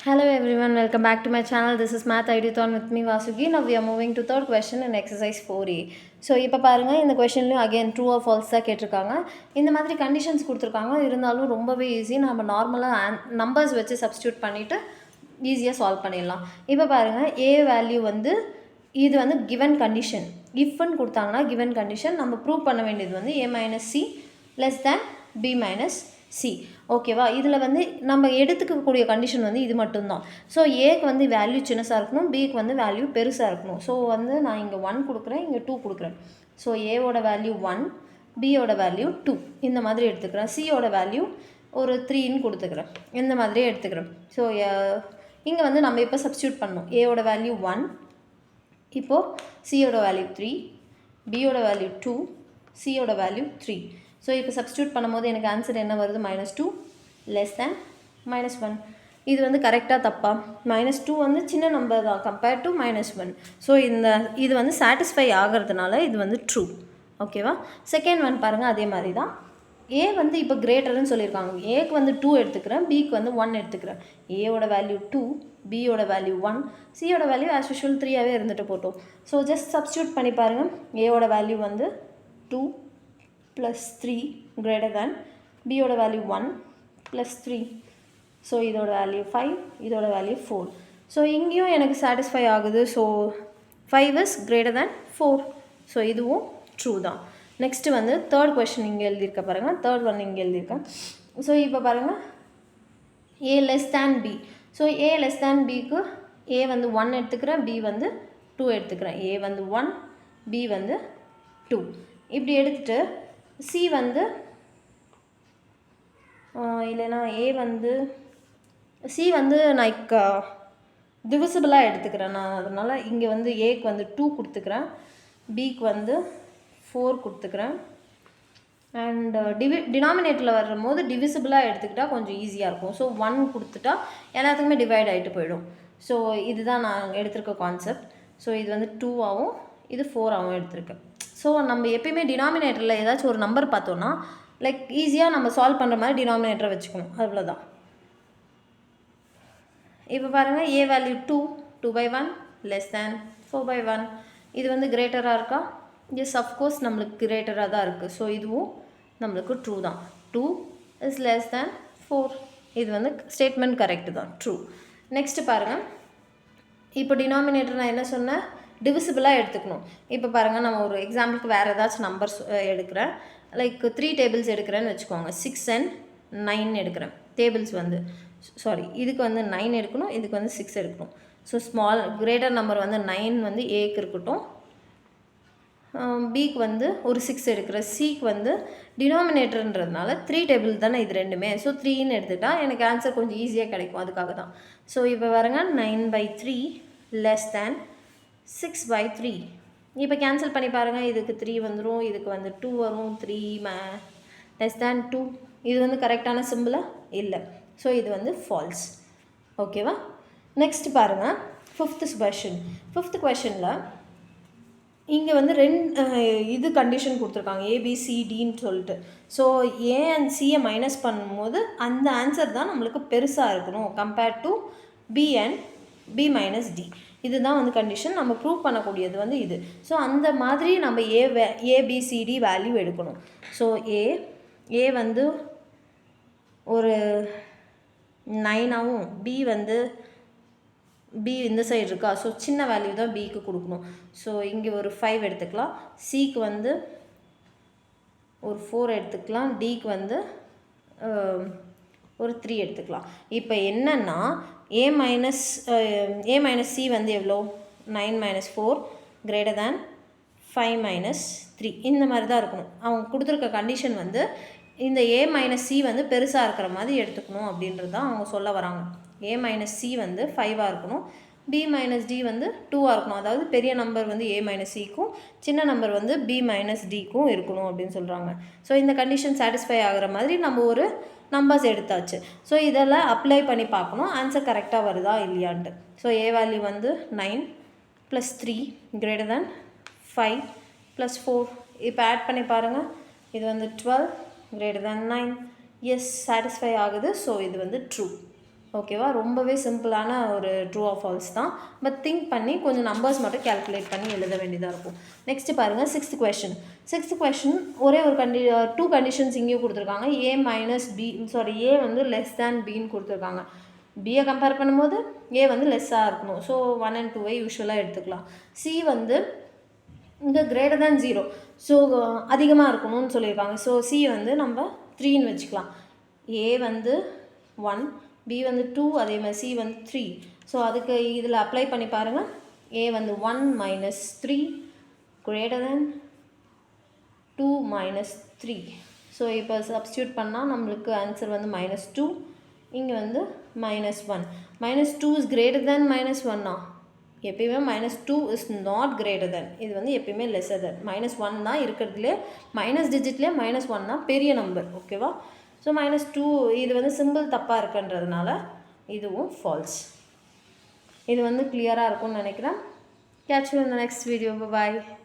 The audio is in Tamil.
Hello everyone, welcome back to my channel. This is Math Ideathon with me Vasugi. Now we are moving to third question in exercise 4A. So இப்போ பாருங்க இந்த கொஸ்டின்லையும் அகைன் ட்ரூ ஆர் ஃபால்ஸ் தான் கேட்டிருக்காங்க. இந்த மாதிரி கண்டிஷன்ஸ் கொடுத்துருக்காங்க, இருந்தாலும் ரொம்பவே ஈஸி. நம்ம நார்மலாக நம்பர்ஸ் வச்சு சப்ஸ்டியூட் பண்ணிவிட்டு ஈஸியாக சால்வ் பண்ணிடலாம். இப்போ பாருங்கள் ஏ வேல்யூ வந்து இது வந்து கிவன் கண்டிஷன். இஃப்னு கொடுத்தாங்கன்னா கிவன் கண்டிஷன் நம்ம ப்ரூவ் பண்ண வேண்டியது வந்து a minus c less than b minus C. ஓகேவா? இதில் வந்து நம்ம எடுத்துக்கக்கூடிய கண்டிஷன் வந்து இது மட்டும்தான். ஸோ ஏக்கு வந்து வேல்யூ சின்னசாக இருக்கணும், பிக்கு வந்து வேல்யூ பெருசாக இருக்கணும். ஸோ வந்து நான் இங்கே 1 கொடுக்குறேன், இங்கே 2 கொடுக்குறேன். ஸோ ஏவோட வேல்யூ 1, பியோட வேல்யூ 2 இந்த மாதிரி எடுத்துக்கிறேன். சியோட வேல்யூ ஒரு 3ன்னு கொடுத்துக்கிறேன். இந்த மாதிரியே எடுத்துக்கிறேன். ஸோ இங்கே வந்து நம்ம இப்போ சப்ஸ்டியூட் பண்ணணும். ஏவோட வேல்யூ 1, இப்போது சியோட வேல்யூ 3, பியோட வேல்யூ 2, சியோட வேல்யூ 3. ஸோ இப்போ சப்ஸ்டியூட் பண்ணும்போது எனக்கு ஆன்சர் என்ன வருது? -2 less than -1. இது வந்து கரெக்டாக தப்பா? -2 வந்து சின்ன நம்பர் தான் கம்பேர்ட் டு -1. ஸோ இது வந்து சாட்டிஸ்ஃபை ஆகிறதுனால இது வந்து ட்ரூ. ஓகேவா? செகண்ட் ஒன் பாருங்கள், அதே மாதிரி தான். ஏ வந்து இப்போ கிரேட்டர்னு சொல்லியிருக்காங்க. ஏக்கு வந்து 2 எடுத்துக்கிறேன், பிக்கு வந்து 1 எடுத்துக்கிறேன். ஏவோட வேல்யூ 2, பியோட வேல்யூ 1, சியோட வேல்யூ ஆஸ் யூஷுவல் 3ஆகவே இருந்துட்டு போட்டோம். ஸோ ஜஸ்ட் சப்ஸ்டியூட் பண்ணி பாருங்கள். ஏவோட வேல்யூ வந்து 2 plus 3 greater than b ஓட வேல்யூ 1 plus 3. ஸோ இதோட வேல்யூ 5, இதோட வேல்யூ 4. ஸோ இங்கேயும் எனக்கு சாட்டிஸ்ஃபை ஆகுது. So 5 is greater than 4. So இதுவும் ட்ரூ தான். நெக்ஸ்ட்டு வந்து தேர்ட் கொஸ்டின் இங்கே எழுதியிருக்க பாருங்கள். தேர்ட் ஒன் இங்கே எழுதியிருக்கேன். ஸோ இப்போ பாருங்கள், a less than b. So a less than bக்கு a வந்து 1 எடுத்துக்கிறேன், b வந்து 2 எடுத்துக்கிறேன். a வந்து 1, b வந்து 2. இப்படி எடுத்துகிட்டு சி வந்து இல்லைனா ஏ வந்து சி வந்து நான் டிவிசிபிளாக எடுத்துக்கிறேன் நான். அதனால் இங்கே வந்து ஏக்கு வந்து 2 கொடுத்துக்கிறேன், பிக்கு வந்து 4 கொடுத்துக்கிறேன். அண்ட் டினாமினேட்டரில் வரும்போது டிவிசிபிளாக எடுத்துக்கிட்டால் கொஞ்சம் ஈஸியாக இருக்கும். ஸோ 1 கொடுத்துட்டா எல்லாத்துக்குமே டிவைட் ஆகிட்டு போயிடும். ஸோ இதுதான் நான் எடுத்திருக்க கான்செப்ட். ஸோ இது வந்து 2ஆகவும் இது 4ஆகவும் எடுத்திருக்கேன். ஸோ நம்ம எப்பயுமே டினாமினேட்டரில் ஏதாச்சும் ஒரு நம்பர் பார்த்தோன்னா லைக் ஈஸியாக நம்ம சால்வ் பண்ணுற மாதிரி டினாமினேட்டரை வச்சுக்கணும், அவ்வளோதான். இப்போ பாருங்கள், ஏ வேல்யூ 2/1 less than 4/1. இது வந்து கிரேட்டராக இருக்கா? எஸ், அஃப்கோர்ஸ் நம்மளுக்கு கிரேட்டராக தான் இருக்குது. ஸோ இதுவும் நம்மளுக்கு ட்ரூ தான். 2 is less than 4. இது வந்து ஸ்டேட்மெண்ட் கரெக்டு தான், ட்ரூ. நெக்ஸ்ட்டு பாருங்கள், இப்போ டினாமினேட்டர் நான் என்ன சொன்னேன்? டிவிசிபிளாக எடுத்துக்கணும். இப்போ பாருங்கள், நம்ம ஒரு எக்ஸாம்பிளுக்கு வேறு ஏதாச்சும் நம்பர்ஸ் எடுக்கிறேன். லைக் 3 டேபிள்ஸ் எடுக்கிறேன்னு வச்சுக்கோங்க. 6 and 9 எடுக்கிறேன். டேபிள்ஸ் வந்து இதுக்கு வந்து 9 எடுக்கணும், இதுக்கு வந்து 6 எடுக்கணும். ஸோ ஸ்மால் கிரேட்டர் நம்பர் வந்து 9 வந்து ஏக்கு இருக்கட்டும், பிக்கு வந்து ஒரு 6 எடுக்கிறேன். சிக்கு வந்து டினாமினேட்டர்ன்றதுனால 3 டேபிள் தானே இது ரெண்டுமே. ஸோ 3ன்னு எடுத்துகிட்டா எனக்கு ஆன்சர் கொஞ்சம் ஈஸியாக கிடைக்கும், அதுக்காக தான். ஸோ இப்போ பாருங்க, 9/3 less than 6/3. இப்போ கேன்சல் பண்ணி பாருங்கள். இதுக்கு 3 வந்துடும், இதுக்கு வந்து 2 வரும். 3 less than 2. இது வந்து கரெக்டான சிம்பிளா? இல்லை. ஸோ இது வந்து ஃபால்ஸ். ஓகேவா? நெக்ஸ்ட் பாருங்கள், ஃபிஃப்த் கொஷனில் இங்கே வந்து இது கண்டிஷன் கொடுத்துருக்காங்க, ஏபிசிடின்னு சொல்லிட்டு. ஸோ ஏ அண்ட் சியை மைனஸ் பண்ணும்போது அந்த ஆன்சர் தான் நம்மளுக்கு பெருசாக இருக்கணும் compared to B and B minus D. இதுதான் வந்து கண்டிஷன். நம்ம ப்ரூவ் பண்ணக்கூடியது வந்து இது. ஸோ அந்த மாதிரி நம்ம ஏபிசிடி வேல்யூ எடுக்கணும். ஸோ ஏ வந்து ஒரு 9ஆகவும், பி வந்து பி இந்த சைடு இருக்கா, ஸோ சின்ன வேல்யூ தான் பிக்கு கொடுக்கணும். ஸோ இங்கே ஒரு 5 எடுத்துக்கலாம். சிக்கு வந்து ஒரு 4 எடுத்துக்கலாம். டிக்கு வந்து ஒரு 3 எடுத்துக்கலாம். இப்போ என்னென்னா ஏ மைனஸ் சி வந்து எவ்வளோ? 9 - 4 greater than 5 - 3. இந்த மாதிரி தான் இருக்கணும். அவங்க கொடுத்துருக்க கண்டிஷன் வந்து இந்த ஏ மைனஸ் சி வந்து பெருசாக இருக்கிற மாதிரி எடுத்துக்கணும் அப்படின்றது தான் அவங்க சொல்ல வராங்க. ஏ மைனஸ் சி வந்து 5ஆக இருக்கணும், பி மைனஸ் டி வந்து 2ஆக இருக்கணும். அதாவது பெரிய நம்பர் வந்து ஏ மைனஸ் சிக்கும், சின்ன நம்பர் வந்து பி மைனஸ் டிக்கும் இருக்கணும் அப்படின்னு சொல்கிறாங்க. ஸோ இந்த கண்டிஷன் சாட்டிஸ்ஃபை ஆகிற மாதிரி நம்ம ஒரு நம்பர்ஸ் எடுத்தாச்சு. ஸோ இதெல்லாம் அப்ளை பண்ணி பார்க்கணும் ஆன்சர் கரெக்டாக வருதா இல்லையான்ட்டு. ஸோ ஏ வேல்யூ வந்து 9 + 3 greater than 5 + 4. இப்போ ஆட் பண்ணி பாருங்கள். இது வந்து 12 greater than 9. எஸ், சாட்டிஸ்ஃபை ஆகுது. ஸோ இது வந்து ட்ரூ. ஓகேவா? ரொம்பவே சிம்பிளான ஒரு ட்ரூ ஆர் ஃபால்ஸ் தான். பட் திங்க் பண்ணி கொஞ்சம் நம்பர்ஸ் மட்டும் கால்குலேட் பண்ணி எழுத வேண்டியதாக இருக்கும். நெக்ஸ்ட்டு பாருங்கள், சிக்ஸ்த் கொஷின் ஒரே ஒரு 2 கண்டிஷன்ஸ் இங்கேயும் கொடுத்துருக்காங்க. ஏ மைனஸ் பி ஏ வந்து லெஸ் தேன் பின்னு கொடுத்துருக்காங்க. பியை கம்பேர் பண்ணும்போது ஏ வந்து லெஸ்ஸாக இருக்கணும். ஸோ 1 and 2 யூஸ்வலாக எடுத்துக்கலாம். சி வந்து இங்கே கிரேட்டர் தேன் 0, ஸோ அதிகமாக இருக்கணும்னு சொல்லியிருக்காங்க. ஸோ சி வந்து நம்ம 3ன்னு வச்சுக்கலாம். ஏ வந்து 1, பி வந்து 2, அதே மாதிரி சி வந்து 3. ஸோ அதுக்கு இதில் அப்ளை பண்ணி பாருங்கள். ஏ வந்து 1 minus 3 greater than 2 minus 3. So இப்போ சப்ஸ்டியூட் பண்ணால் நம்மளுக்கு ஆன்சர் வந்து -2, இங்கே வந்து -1. -2 is greater than -1. எப்பயுமே -2 is not greater than, இது வந்து எப்பயுமே lesser than. -1 தான் இருக்கிறதுலே மைனஸ் டிஜிட்லேயே -1 தான் பெரிய நம்பர். ஓகேவா? ஸோ -2 இது வந்து சிம்பிள் தப்பாக இருக்குன்றதுனால இதுவும் ஃபால்ஸ். இது வந்து கிளியராக இருக்கும்னு நினைக்கிறேன். Catch you in the next video. Bye bye.